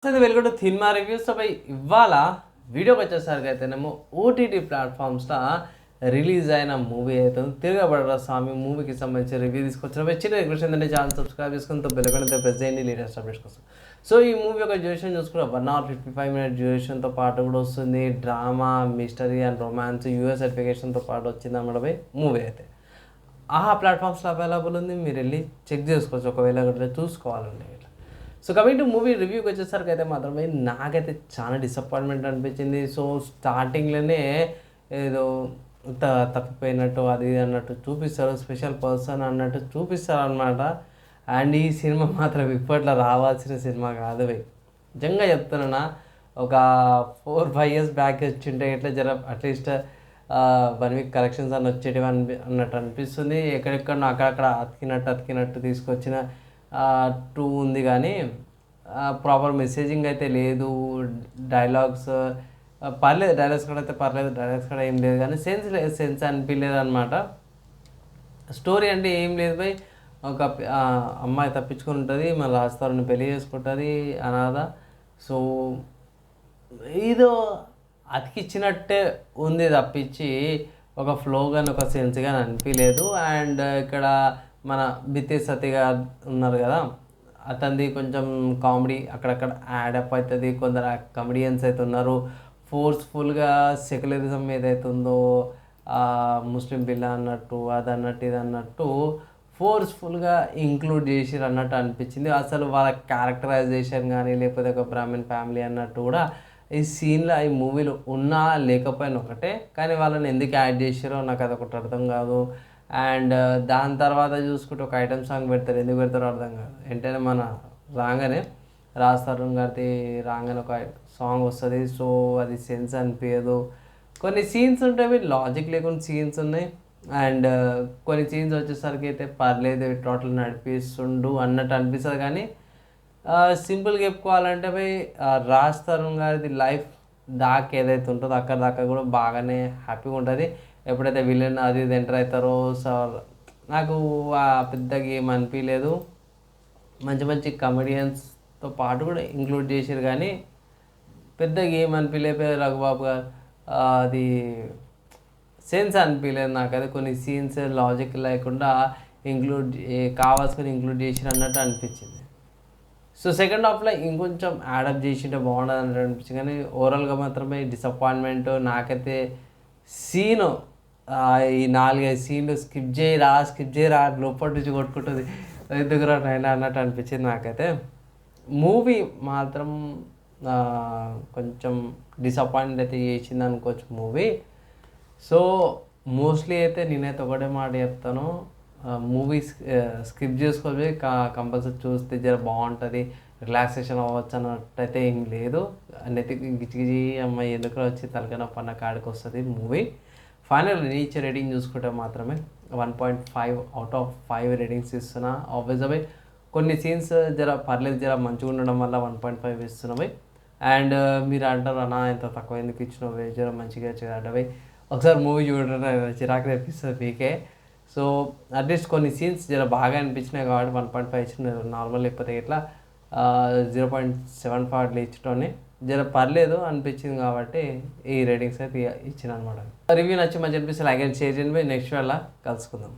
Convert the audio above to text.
అది వెలుగుడు cinema reviews పై ఇవాళ వీడియోకి వచ్చేసరికి అయితేనేమో ఓటీటీ ప్లాట్ఫామ్స్లో రిలీజ్ అయిన మూవీ అయితే తిరగబడరా స్వామి మూవీకి సంబంధించిన రివ్యూ తీసుకొచ్చిన చిన్న రిక్వెస్ట్ ఏంటంటే ఛానల్ సబ్స్క్రైబ్ చేసుకుని బెల్లైకాన్ ప్రెస్ చేయండి లేటెస్ట్ అప్డేట్స్ కోసం. సో ఈ మూవీ యొక్క డ్యూరేషన్ చూసుకున్న 1 hour 55 minutes డ్యూరేషన్తో పాటు కూడా వస్తుంది. Drama, mystery and romance US సర్టిఫికేషన్తో పాటు వచ్చింది అన్నమాట మూవీ అయితే. ఆహా ప్లాట్ఫామ్స్లో అవైలబుల్ ఉంది, మీరు వెళ్ళి చెక్ చేసుకోవచ్చు ఒకవేళ అట్లా చూసుకోవాలండి. సో కమింగ్ టు మూవీ రివ్యూకి వచ్చేసరికి అయితే మాత్రమే నాకైతే చాలా డిసప్పాయింట్మెంట్ అనిపించింది. సో స్టార్టింగ్లోనే ఏదో తప్పిపోయినట్టు అది అన్నట్టు చూపిస్తారు, స్పెషల్ పర్సన్ అన్నట్టు చూపిస్తారు అనమాట. అండ్ ఈ సినిమా మాత్రం ఇప్పట్లో రావాల్సిన సినిమా కాదు భయ్, నిజంగా చెప్తున్నా. ఒక 4-5 years బ్యాక్ వచ్చింటే ఎట్లా అట్లీస్ట్ 1 week కలెక్షన్స్ అని వచ్చేటివి అన్నట్టు అనిపిస్తుంది. ఎక్కడెక్కడ అక్కడక్కడ అతికినట్టు తీసుకొచ్చిన 2 ఉంది కానీ ప్రాపర్ మెసేజింగ్ అయితే లేదు. డైలాగ్స్ పర్లేదు, డైలాగ్స్ కూడా అయితే పర్లేదు, డైలాగ్స్ కూడా ఏం లేదు కానీ సెన్స్ అనిపించలేదు అనమాట. స్టోరీ అంటే ఏం లేదు భయ్, ఒక అమ్మాయి తప్పించుకొని ఉంటుంది, మన రాజస్థాన్ని పెళ్లి చేసుకుంటుంది, అనాథ. సో ఏదో అతికిచ్చినట్టే ఉంది తప్పించి ఒక ఫ్లో కానీ ఒక సెన్స్ కానీ అనిపించలేదు. అండ్ ఇక్కడ మన బిత్తే సత్య గారు ఉన్నారు కదా, అతనిది కొంచెం కామెడీ అక్కడక్కడ యాడప్ అవుతుంది. కొందరు కమెడియన్స్ అయితే ఉన్నారు. ఫోర్స్ఫుల్గా సెక్యులరిజం ఏదైతే ఉందో ముస్లిం పిల్ల అన్నట్టు అది అన్నట్టు ఇది అన్నట్టు ఫోర్స్ఫుల్గా ఇంక్లూడ్ చేసిరు అన్నట్టు అనిపించింది. అసలు వాళ్ళ క్యారెక్టరైజేషన్ కానీ లేకపోతే ఒక బ్రాహ్మణ్ ఫ్యామిలీ అన్నట్టు కూడా ఈ సీన్లో ఈ మూవీలో ఉన్నా లేకపోయినా ఒకటే, కానీ వాళ్ళని ఎందుకు యాడ్ చేసారో నాకు అదొకటి అర్థం కాదు. అండ్ దాని తర్వాత చూసుకుంటే ఒక ఐటమ్ సాంగ్ పెడతారు, ఎందుకు పెడతారో అర్థం కాదు. ఏంటంటే మన రాగానే రాజ్ తరుణ్ గారిది రాగానే ఒక సాంగ్ వస్తుంది. సో అది సెన్స్ అనిపించదు. కొన్ని సీన్స్ ఉంటాయి లాజిక్ లేకుండా సీన్స్ ఉన్నాయి. అండ్ కొన్ని సీన్స్ వచ్చేసరికి అయితే పర్లేదు టోటల్ నడిపిస్తుండు అన్నట్టు అనిపిస్తుంది. కానీ సింపుల్గా చెప్పుకోవాలంటే పోయి రాజ్ తరుణ్ గారిది లైఫ్ దాకా ఏదైతే ఉంటుందో అక్కడ దాకా కూడా బాగానే హ్యాపీగా ఉంటుంది. ఎప్పుడైతే విలన్ అది ఇది ఎంటర్ అవుతారో సో నాకు పెద్దగా ఏం అనిపించలేదు. మంచి కమెడియన్స్తో పాటు కూడా ఇంక్లూడ్ చేసారు కానీ పెద్దగా ఏం అనిపించలేదు. రఘుబాబు గారు అది సెన్స్ అనిపించలేదు నాకు. అది కొన్ని సీన్స్ లాజిక్ లేకుండా కావాల్సుకొని ఇంక్లూడ్ చేసిన అన్నట్టు అనిపించింది. సో సెకండ్ హాఫ్లో ఇంకొంచెం యాడప్ చేసింటే బాగుండదు అన్నట్టు అనిపించింది. కానీ ఓవరాల్గా మాత్రమే డిసప్పాయింట్మెంట్. నాకైతే సీను ఈ 4-5 సీన్లు స్కిప్ చేయరా లోపల నుంచి కొట్టుకుంటుంది, ఎందుకురా నైనా అన్నట్టు అనిపించింది నాకైతే. మూవీ మాత్రం కొంచెం డిసప్పాయింట్ అయితే చేసింది అనుకోవచ్చు మూవీ. సో మోస్ట్లీ అయితే నేనైతే ఒకటే మాట చెప్తాను, మూవీ స్కిప్ చేసుకోవాలి, కంపల్సరీ చూస్తే జర బాగుంటుంది, రిలాక్సేషన్ అవ్వచ్చు అన్నట్టయితే ఏం లేదు. గిచ్చిగిచి అమ్మాయి ఎందుకు వచ్చి తలకన పన్న కాడికి వస్తుంది మూవీ. ఫైనల్ రీచ్ రేటింగ్ చూసుకుంటే మాత్రమే 1.5 out of 5 రేటింగ్స్ ఇస్తున్నా. ఆబ్వియస్గా కొన్ని సీన్స్ జర పర్లేదు, జర మంచిగా ఉండడం వల్ల 1.5 ఇస్తున్నాయి. అండ్ మీరు అంటారు అన్నా ఇంత తక్కువ ఎందుకు ఇచ్చినవి, జర మంచిగా అంటే ఒకసారి మూవీ చూడడం చిరాకు తెప్పిస్తుంది మీకే. సో అట్లీస్ట్ కొన్ని సీన్స్ జర బాగా అనిపించినాయి కాబట్టి 1.5 ఇచ్చిన. నార్మల్ లేకపోతే ఇట్లా 0.75 అట్లా ఇచ్చటోనే జర పర్లేదు అనిపించింది కాబట్టి ఈ రేటింగ్స్ అయితే ఇచ్చిన అనమాట. రివ్యూ నచ్చి మంచి అనిపిస్తే లైక్ అండ్ షేర్ చేయండి. నెక్స్ట్ వేళ కలుసుకుందాం.